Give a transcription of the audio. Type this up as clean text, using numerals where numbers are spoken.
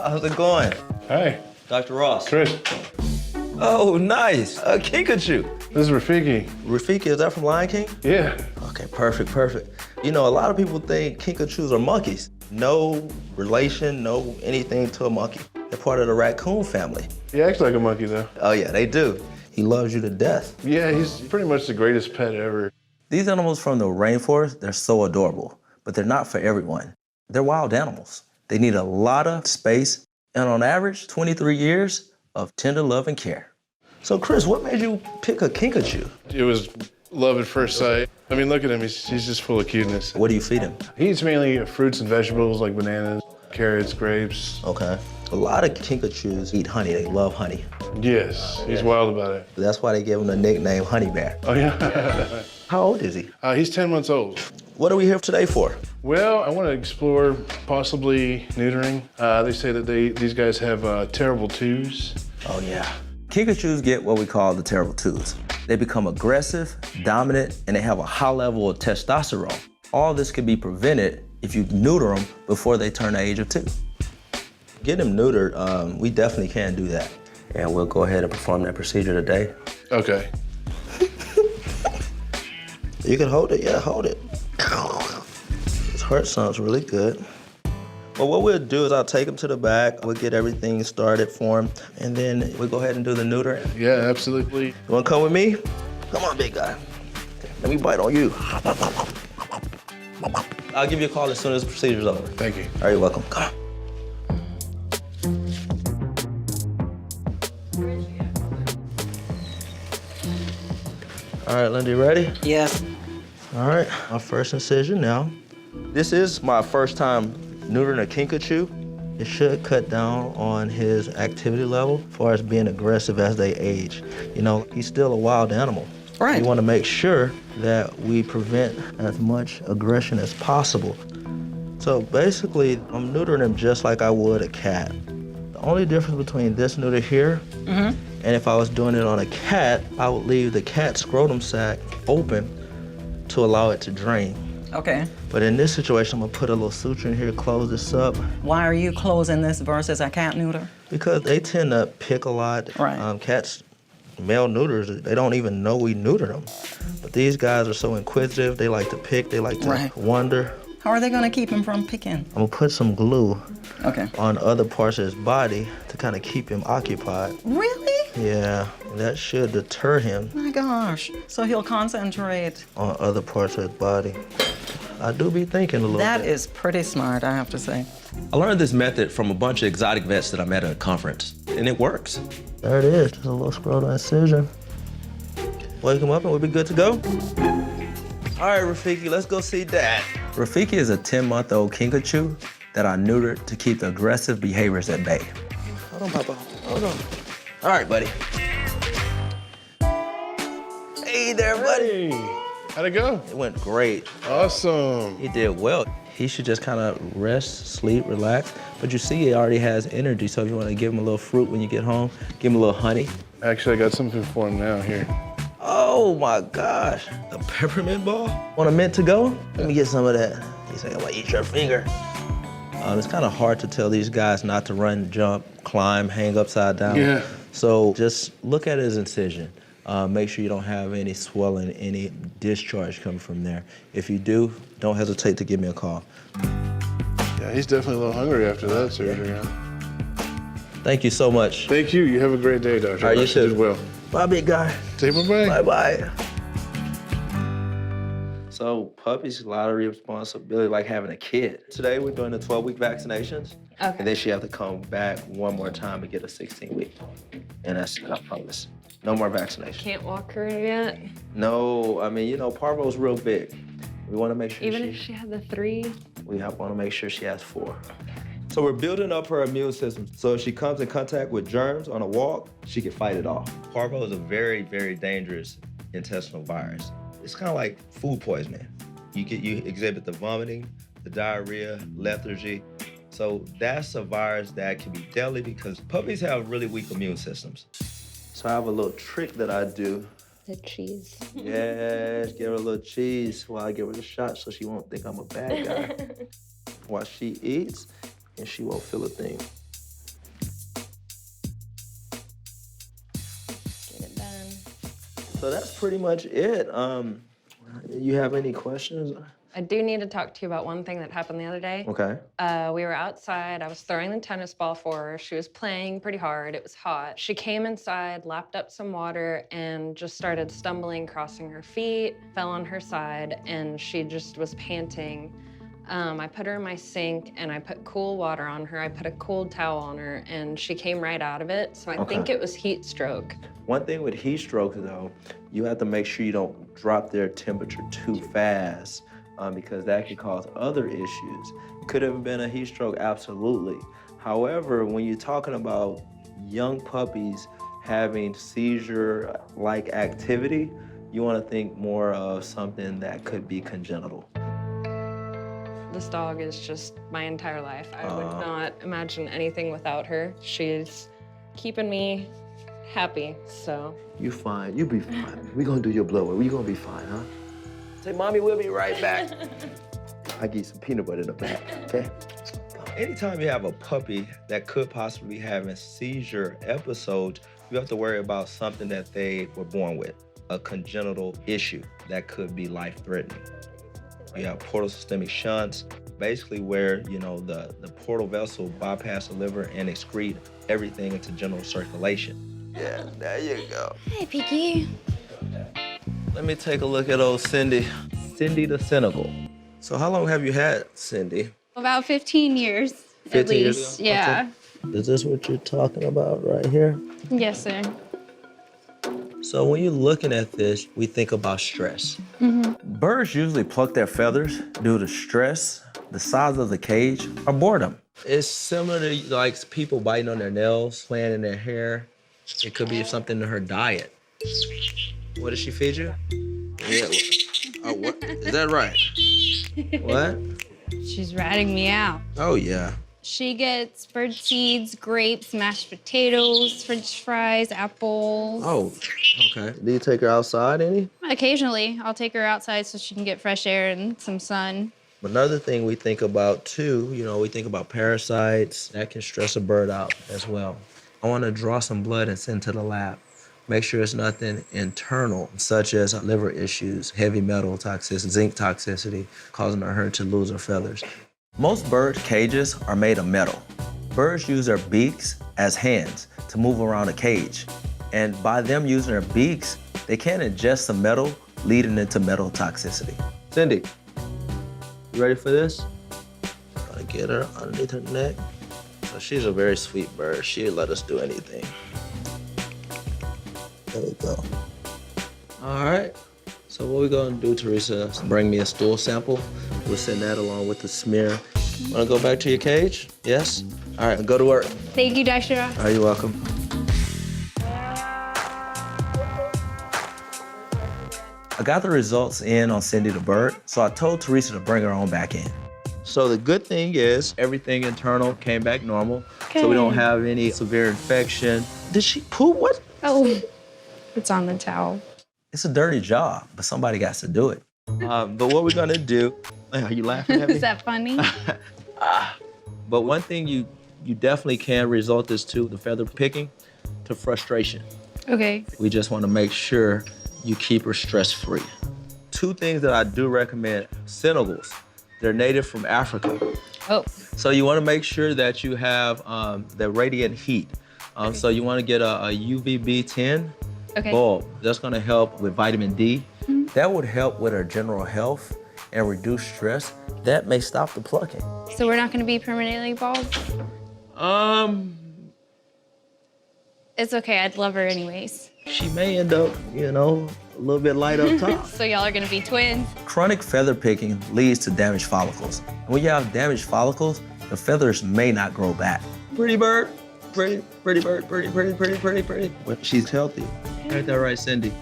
How's it going? Hey. Dr. Ross. Chris. Oh, nice. A kinkajou. This is Rafiki. Rafiki, is that from Lion King? Yeah. Okay, perfect, perfect. You know, a lot of people think kinkajous are monkeys. No relation, no anything to a monkey. They're part of the raccoon family. He acts like a monkey, though. Oh, yeah, they do. He loves you to death. Yeah, he's pretty much the greatest pet ever. These animals from the rainforest, they're so adorable, but they're not for everyone. They're wild animals. They need a lot of space, and on average, 23 years of tender love and care. So, Chris, what made you pick a kinkajou? It was love at first sight. I mean, look at him. He's just full of cuteness. What do you feed him? He eats mainly fruits and vegetables like bananas, carrots, grapes. Okay. A lot of kinkajous eat honey. They love honey. Yes, he's wild about it. That's why they give him the nickname Honey Bear. Oh, yeah? How old is he? He's 10 months old. What are we here today for? Well, I want to explore possibly neutering. They say that these guys have terrible twos. Oh, yeah. Kinkajous get what we call the terrible twos. They become aggressive, dominant, and they have a high level of testosterone. All this can be prevented if you neuter them before they turn the age of 2. Getting them neutered, we definitely can do that. And we'll go ahead and perform that procedure today. Okay. You can hold it, yeah, hold it. This heart sounds really good. Well, what we'll do is I'll take him to the back, we'll get everything started for him, and then we'll go ahead and do the neuter. Yeah, absolutely. You wanna come with me? Come on, big guy. Let me bite on you. I'll give you a call as soon as the procedure's over. Thank you. All right, you're welcome. Come on. All right, Linda, you ready? Yes. All right, our first incision now. This is my first time neutering a kinkajou. It should cut down on his activity level as far as being aggressive as they age. You know, he's still a wild animal. Right. We want to make sure that we prevent as much aggression as possible. So basically, I'm neutering him just like I would a cat. The only difference between this neuter here and if I was doing it on a cat, I would leave the cat scrotum sac open to allow it to drain. Okay. But in this situation, I'm gonna put a little suture in here, close this up. Why are you closing this versus a cat neuter? Because they tend to pick a lot. Right. Cats, male neuters, they don't even know we neuter them. But these guys are so inquisitive, they like to pick, they like to wonder. How are they gonna keep him from picking? I'm gonna put some glue on other parts of his body to kind of keep him occupied. Really? Yeah, that should deter him. My gosh. So he'll concentrate on other parts of his body. I do be thinking a little bit. That is pretty smart, I have to say. I learned this method from a bunch of exotic vets that I met at a conference, and it works. There it is, just a little scrotal incision. Wake him up and we'll be good to go. All right, Rafiki, let's go see Dad. Rafiki is a 10-month-old kinkajou that I neutered to keep the aggressive behaviors at bay. Hold on, Papa, hold on. All right, buddy. Hey there, buddy. Hey, how'd it go? It went great. Awesome. He did well. He should just kind of rest, sleep, relax. But you see he already has energy, so if you want to give him a little fruit when you get home, give him a little honey. Actually, I got something for him now, here. Oh my gosh, a peppermint ball? Want a mint to go? Let me get some of that. He's like, I'm gonna eat your finger. It's kind of hard to tell these guys not to run, jump, climb, hang upside down. Yeah. So just look at his incision. Make sure you don't have any swelling, any discharge coming from there. If you do, don't hesitate to give me a call. Yeah, he's definitely a little hungry after that surgery. Huh? Thank you so much. Thank you. You have a great day, Doctor. All right, you too. did well. Bye, big guy. Say bye-bye. Bye-bye. So puppies, a lot of responsibility, like having a kid. Today we're doing the 12-week vaccinations. Okay. And then she have to come back one more time to get a 16-week. And that's it, I promise. No more vaccination. Can't walk her yet? No, I mean, you know, Parvo's real big. We want to make sure Even if she had the 3? We want to make sure she has 4. So we're building up her immune system. So if she comes in contact with germs on a walk, she can fight it off. Parvo is a very, very dangerous intestinal virus. It's kind of like food poisoning. You exhibit the vomiting, the diarrhea, lethargy. So that's a virus that can be deadly because puppies have really weak immune systems. So I have a little trick that I do. The cheese. Yes, give her a little cheese while I give her the shot so she won't think I'm a bad guy. While she eats, and she won't feel a thing. So that's pretty much it. You have any questions? I do need to talk to you about one thing that happened the other day. Okay. We were outside. I was throwing the tennis ball for her. She was playing pretty hard. It was hot. She came inside, lapped up some water, and just started stumbling, crossing her feet, fell on her side, and she just was panting. I put her in my sink, and I put cool water on her. I put a cold towel on her, and she came right out of it. So I think it was heat stroke. One thing with heat strokes, though, you have to make sure you don't drop their temperature too fast. Because that could cause other issues. Could have been a heat stroke, absolutely. However, when you're talking about young puppies having seizure-like activity, you want to think more of something that could be congenital. This dog is just my entire life. I would not imagine anything without her. She's keeping me happy, so. You fine, you be fine. We're gonna do your blood work. You're gonna be fine, huh? Say, Mommy, we'll be right back. I give you some peanut butter in the back, okay? Anytime you have a puppy that could possibly be having seizure episodes, you have to worry about something that they were born with, a congenital issue that could be life-threatening. You have portal systemic shunts, basically where, the portal vessel bypass the liver and excrete everything into general circulation. Yeah, there you go. Hey, Piggy. Let me take a look at old Cindy. Cindy the Cynical. So how long have you had Cindy? About 15 years, 15 at years least. ago? Yeah. Okay. Is this what you're talking about right here? Yes, sir. So when you're looking at this, we think about stress. Birds usually pluck their feathers due to stress, the size of the cage, or boredom. It's similar to like people biting on their nails, playing in their hair. It could be something in her diet. What does she feed you? Yeah. Oh, what? Is that right? What? She's ratting me out. Oh, yeah. She gets bird seeds, grapes, mashed potatoes, French fries, apples. Oh, okay. Do you take her outside any? Occasionally, I'll take her outside so she can get fresh air and some sun. Another thing we think about too, we think about parasites. That can stress a bird out as well. I want to draw some blood and send to the lab. Make sure it's nothing internal, such as liver issues, heavy metal toxicity, zinc toxicity, causing her to lose her feathers. Most bird cages are made of metal. Birds use their beaks as hands to move around a cage. And by them using their beaks, they can ingest the metal, leading into metal toxicity. Cindy, you ready for this? Gotta get her underneath her neck. So she's a very sweet bird. She'll let us do anything. There we go. All right. So what we're gonna do, Teresa, is bring me a stool sample. We'll send that along with the smear. Wanna go back to your cage? Yes? All right, go to work. Thank you, Dr. Are you welcome? I got the results in on Cindy the bird, so I told Teresa to bring her on back in. So the good thing is everything internal came back normal. So we don't have any severe infection. Did she poop? What? Oh, it's on the towel. It's a dirty job, but somebody got to do it. But what we're gonna do, are you laughing at me? Is that funny? But one thing you definitely can result this to, the feather picking, to frustration. Okay. We just wanna make sure you keep her stress-free. Two things that I do recommend, Senegals. They're native from Africa. Oh. So you wanna make sure that you have the radiant heat. So you wanna get a UVB10 Okay. bulb. That's gonna help with vitamin D. That would help with her general health and reduce stress. That may stop the plucking. So we're not going to be permanently bald? It's okay. I'd love her anyways. She may end up, a little bit light up top. So y'all are going to be twins? Chronic feather picking leads to damaged follicles. And when you have damaged follicles, the feathers may not grow back. Pretty bird. Pretty bird. Pretty. Well, she's healthy. Ain't that right, Cindy?